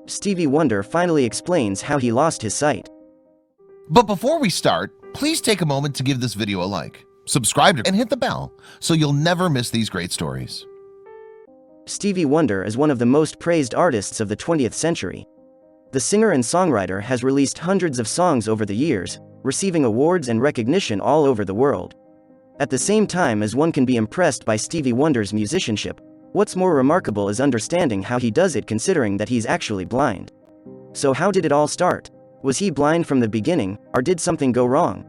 Stevie Wonder finally explains how he lost his sight. But before we start, please take a moment to give this video a like, subscribe and hit the bell so you'll never miss these great stories. Stevie Wonder is one of the most praised artists of the 20th century. The singer and songwriter has released hundreds of songs over the years, receiving awards and recognition all over the world. At the same time as one can be impressed by Stevie Wonder's musicianship, what's more remarkable is understanding how he does it, considering that he's actually blind. So how did it all start? Was he blind from the beginning, or did something go wrong?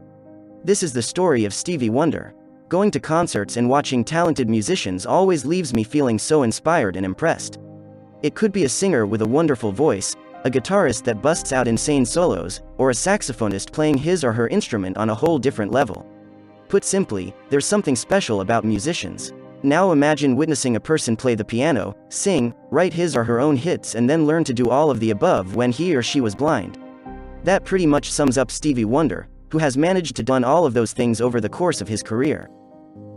This is the story of Stevie Wonder. Going to concerts and watching talented musicians always leaves me feeling so inspired and impressed. It could be a singer with a wonderful voice, a guitarist that busts out insane solos, or a saxophonist playing his or her instrument on a whole different level. Put simply, there's something special about musicians. Now imagine witnessing a person play the piano, sing, write his or her own hits, and then learn to do all of the above when he or she was blind. That pretty much sums up Stevie Wonder, who has managed to do all of those things over the course of his career.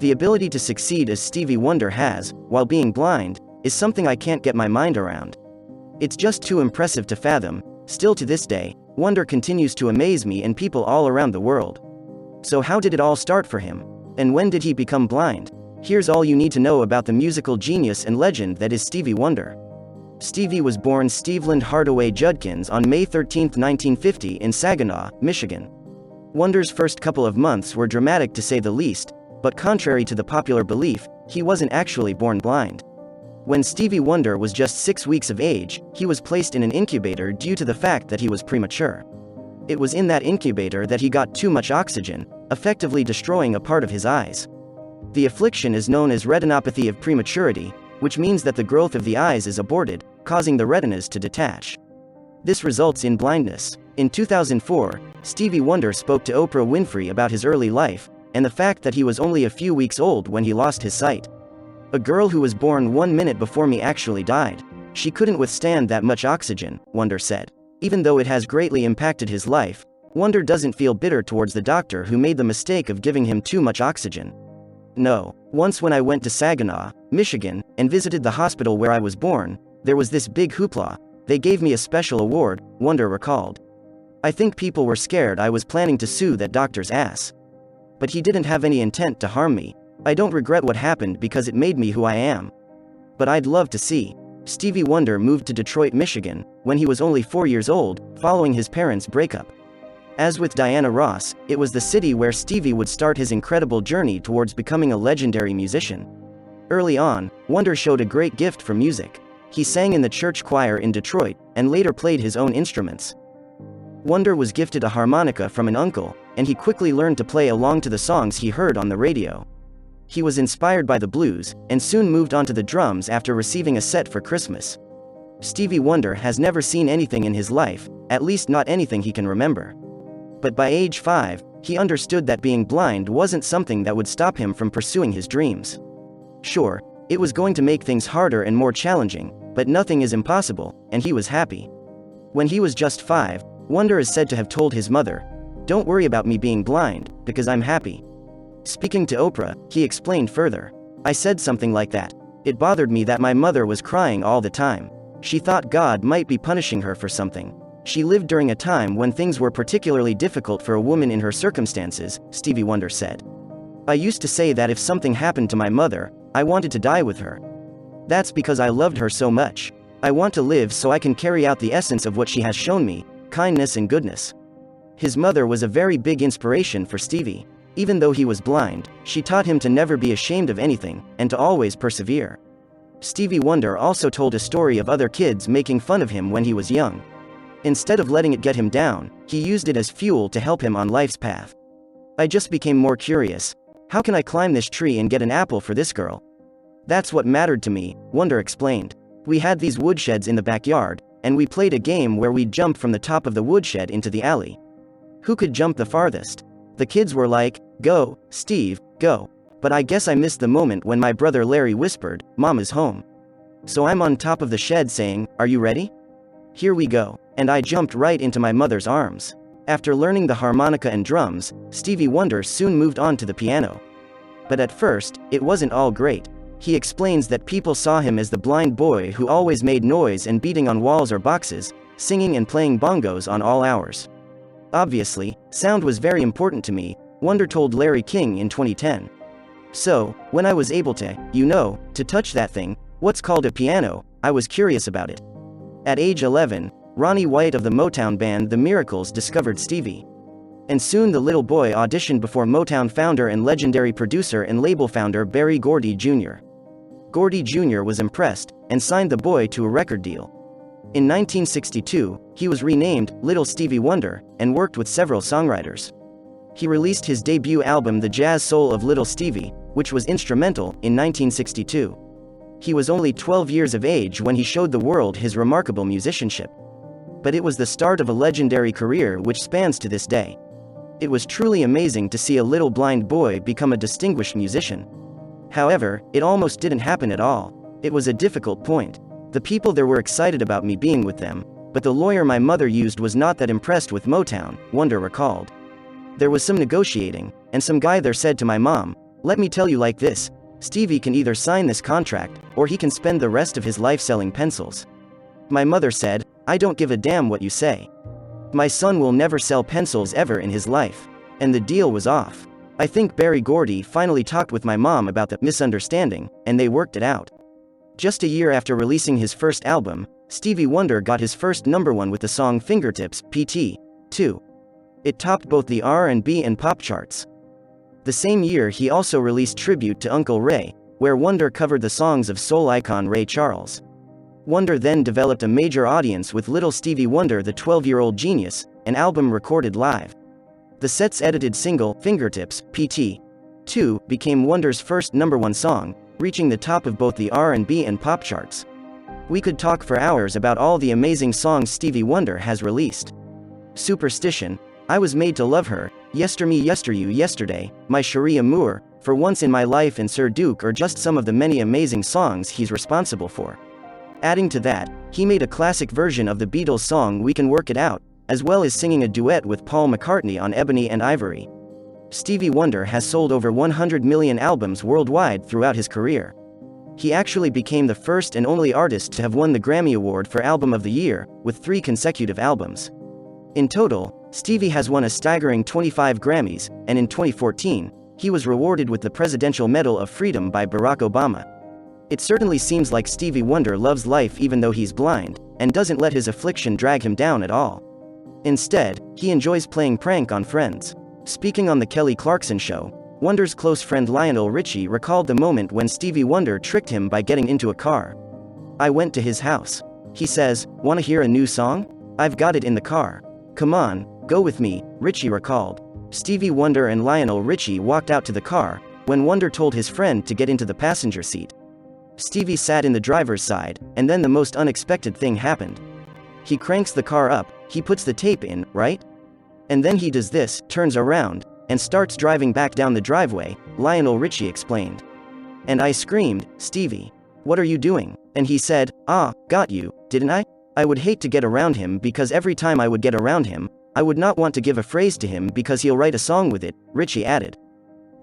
The ability to succeed as Stevie Wonder has, while being blind, is something I can't get my mind around. It's just too impressive to fathom. Still to this day, Wonder continues to amaze me and people all around the world. So how did it all start for him? And when did he become blind? Here's all you need to know about the musical genius and legend that is Stevie Wonder. Stevie was born Steveland Hardaway Judkins on May 13, 1950 in Saginaw, Michigan. Wonder's first couple of months were dramatic to say the least, but contrary to the popular belief, he wasn't actually born blind. When Stevie Wonder was just 6 weeks of age, he was placed in an incubator due to the fact that he was premature. It was in that incubator that he got too much oxygen, effectively destroying a part of his eyes. The affliction is known as retinopathy of prematurity, which means that the growth of the eyes is aborted, causing the retinas to detach. This results in blindness. In 2004, Stevie Wonder spoke to Oprah Winfrey about his early life, and the fact that he was only a few weeks old when he lost his sight. "A girl who was born 1 minute before me actually died. She couldn't withstand that much oxygen," Wonder said. Even though it has greatly impacted his life, Wonder doesn't feel bitter towards the doctor who made the mistake of giving him too much oxygen. "No, once when I went to Saginaw, Michigan, and visited the hospital where I was born, there was this big hoopla. They gave me a special award," Wonder recalled. "I think people were scared I was planning to sue that doctor's ass. But he didn't have any intent to harm me. I don't regret what happened because it made me who I am. But I'd love to see." Stevie Wonder moved to Detroit, Michigan, when he was only 4 years old, following his parents' breakup. As with Diana Ross, it was the city where Stevie would start his incredible journey towards becoming a legendary musician. Early on, Wonder showed a great gift for music. He sang in the church choir in Detroit, and later played his own instruments. Wonder was gifted a harmonica from an uncle, and he quickly learned to play along to the songs he heard on the radio. He was inspired by the blues, and soon moved on to the drums after receiving a set for Christmas. Stevie Wonder has never seen anything in his life, at least not anything he can remember. But by age 5, he understood that being blind wasn't something that would stop him from pursuing his dreams. Sure, it was going to make things harder and more challenging, but nothing is impossible, and he was happy. When he was just 5, Wonder is said to have told his mother, "Don't worry about me being blind, because I'm happy." Speaking to Oprah, he explained further, "I said something like that. It bothered me that my mother was crying all the time. She thought God might be punishing her for something. She lived during a time when things were particularly difficult for a woman in her circumstances," Stevie Wonder said. "I used to say that if something happened to my mother, I wanted to die with her. That's because I loved her so much. I want to live so I can carry out the essence of what she has shown me, kindness and goodness." His mother was a very big inspiration for Stevie. Even though he was blind, she taught him to never be ashamed of anything, and to always persevere. Stevie Wonder also told a story of other kids making fun of him when he was young. Instead of letting it get him down, he used it as fuel to help him on life's path. "I just became more curious. How can I climb this tree and get an apple for this girl? That's what mattered to me," Wonder explained. "We had these woodsheds in the backyard, and we played a game where we'd jump from the top of the woodshed into the alley. Who could jump the farthest? The kids were like, 'Go, Steve, go.' But I guess I missed the moment when my brother Larry whispered, 'Mom is home.' So I'm on top of the shed saying, 'Are you ready? Here we go.' And I jumped right into my mother's arms." After learning the harmonica and drums, Stevie Wonder soon moved on to the piano. But at first, it wasn't all great. He explains that people saw him as the blind boy who always made noise and beating on walls or boxes, singing and playing bongos on all hours. Obviously, sound was very important to me, Wonder told Larry King in 2010. So, when I was able to touch that thing, what's called a piano, I was curious about it. At age 11, Ronnie White of the Motown band The Miracles discovered Stevie. And soon the little boy auditioned before Motown founder and legendary producer and label founder Berry Gordy Jr. Gordy Jr. was impressed, and signed the boy to a record deal. In 1962, he was renamed Little Stevie Wonder, and worked with several songwriters. He released his debut album The Jazz Soul of Little Stevie, which was instrumental, in 1962. He was only 12 years of age when he showed the world his remarkable musicianship. But it was the start of a legendary career which spans to this day. It was truly amazing to see a little blind boy become a distinguished musician. However, it almost didn't happen at all. It was a difficult point. The people there were excited about me being with them, but the lawyer my mother used was not that impressed with Motown, Wonder recalled. There was some negotiating, and some guy there said to my mom, "Let me tell you like this, Stevie can either sign this contract, or he can spend the rest of his life selling pencils." My mother said, "I don't give a damn what you say. My son will never sell pencils ever in his life." And the deal was off. I think Berry Gordy finally talked with my mom about the misunderstanding, and they worked it out. Just a year after releasing his first album, Stevie Wonder got his first #1 with the song Fingertips, PT. 2. It topped both the R&B and pop charts. The same year he also released Tribute to Uncle Ray, where Wonder covered the songs of soul icon Ray Charles. Wonder then developed a major audience with Little Stevie Wonder the 12-Year-Old Genius, an album recorded live. The set's edited single, Fingertips, PT. 2, became Wonder's first #1 song, reaching the top of both the R&B and pop charts. We could talk for hours about all the amazing songs Stevie Wonder has released. Superstition, I Was Made to Love Her, Yester Me Yester You Yesterday, My Cherie Amour, For Once in My Life and Sir Duke are just some of the many amazing songs he's responsible for. Adding to that, he made a classic version of the Beatles' song We Can Work It Out, as well as singing a duet with Paul McCartney on Ebony and Ivory. Stevie Wonder has sold over 100 million albums worldwide throughout his career. He actually became the first and only artist to have won the Grammy Award for Album of the Year, with 3 consecutive albums. In total, Stevie has won a staggering 25 Grammys, and in 2014, he was rewarded with the Presidential Medal of Freedom by Barack Obama. It certainly seems like Stevie Wonder loves life even though he's blind, and doesn't let his affliction drag him down at all. Instead, he enjoys playing prank on friends. Speaking on The Kelly Clarkson Show, Wonder's close friend Lionel Richie recalled the moment when Stevie Wonder tricked him by getting into a car. "I went to his house. He says, 'Wanna hear a new song? I've got it in the car. Come on, go with me,'" Richie recalled. Stevie Wonder and Lionel Richie walked out to the car, when Wonder told his friend to get into the passenger seat. Stevie sat in the driver's side, and then the most unexpected thing happened. He cranks the car up, he puts the tape in, right? And then he does this, turns around, and starts driving back down the driveway, Lionel Richie explained. And I screamed, "Stevie, what are you doing?" And he said, "Ah, got you, didn't I?" I would hate to get around him because every time I would get around him, I would not want to give a phrase to him because he'll write a song with it, Richie added.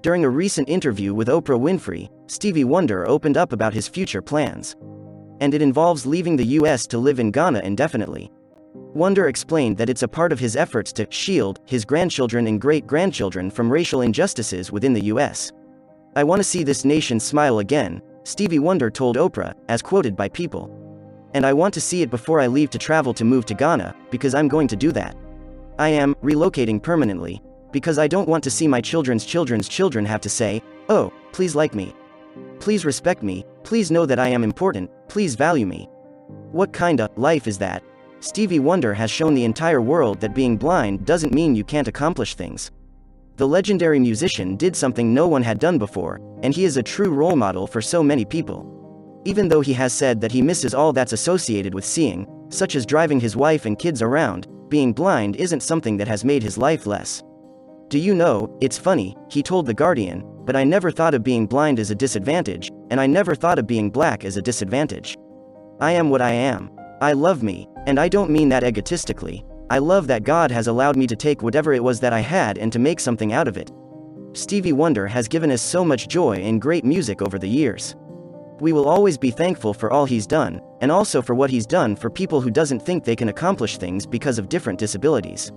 During a recent interview with Oprah Winfrey, Stevie Wonder opened up about his future plans. And it involves leaving the US to live in Ghana indefinitely. Wonder explained that it's a part of his efforts to shield his grandchildren and great-grandchildren from racial injustices within the US. "I want to see this nation smile again," Stevie Wonder told Oprah, as quoted by People. "And I want to see it before I leave to travel to move to Ghana, because I'm going to do that. I am relocating permanently, because I don't want to see my children's children's children have to say, 'Oh, please like me. Please respect me, please know that I am important, please value me.'" What kinda life is that? Stevie Wonder has shown the entire world that being blind doesn't mean you can't accomplish things. The legendary musician did something no one had done before, and he is a true role model for so many people. Even though he has said that he misses all that's associated with seeing, such as driving his wife and kids around, being blind isn't something that has made his life less. "Do you know, it's funny," he told The Guardian, "but I never thought of being blind as a disadvantage, and I never thought of being black as a disadvantage. I am what I am. I love me, and I don't mean that egotistically. I love that God has allowed me to take whatever it was that I had and to make something out of it." Stevie Wonder has given us so much joy and great music over the years. We will always be thankful for all he's done, and also for what he's done for people who doesn't think they can accomplish things because of different disabilities.